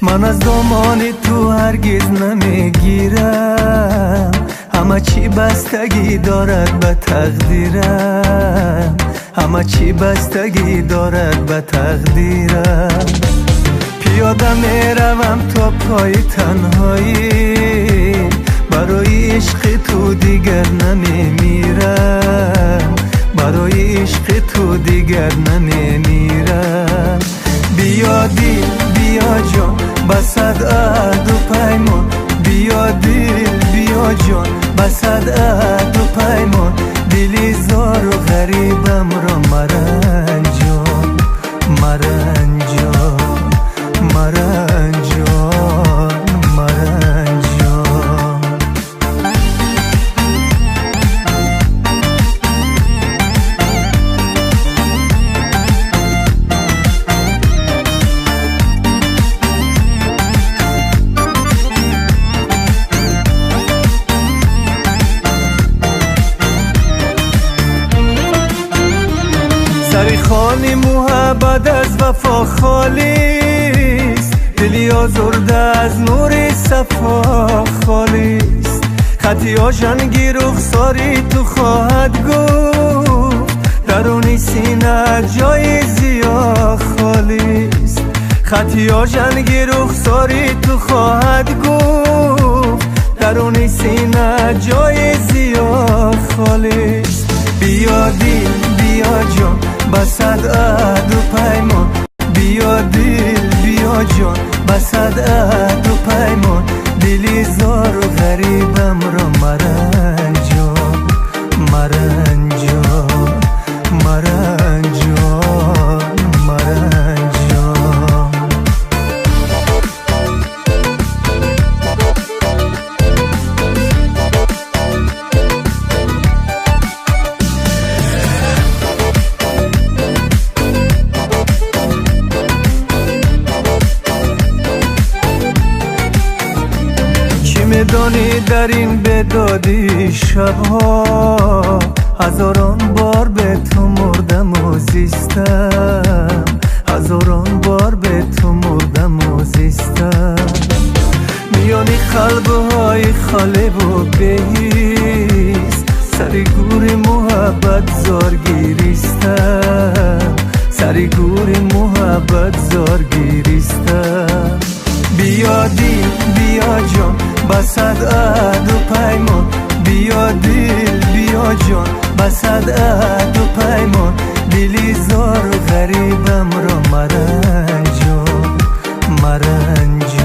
من از دامان تو هرگز نمیگیرم، همه چی بستگی دارد به تقدیرم، همه چی بستگی دارد به تقدیرم. پیاده میروم تا پای تنهایی، برای عشق تو دیگر نمیمیرم، برای عشق تو دیگر نمیمیرم. بیا دل بیا جان بسد عهد و پیمان، بیا دل بیا جان بسد عهد و پیمان. دلی زار و غریبم را مرنجان، مرنجان، مرنجان، مرنجان. سری خانی محبت از وفا خالیست، دلی آزرده از نور صفا خالیست. خطی آژنگی رخساری تو خواهد گفت، درونی سینه جای زیا خالیست. خطی آژنگی رخساری تو خواهد گفت، درونی سینه جای زیا خالیست. بیا دل بیا جان بسد عهد و پیمان، بیا دل بیا جان بسد عهد و پیمان. دلی زار و غریبم را مرنجان، مرنجان، مرنجان، مرنجان. میدانی در این بدادی شبها، هزاران بار به تو مردم و زیستم، هزاران بار به تو مردم و زیستم. میانی قلبهای خالی و بهیست، سری گور محبت زارگیریستم، سری گور محبت زارگیریستم. بیا دل بیا جان بسد عهد و پیمان، بیا دل بیا جان بسد عهد و پیمان. دلی زار و غریبم را مرنجان، مرنجان.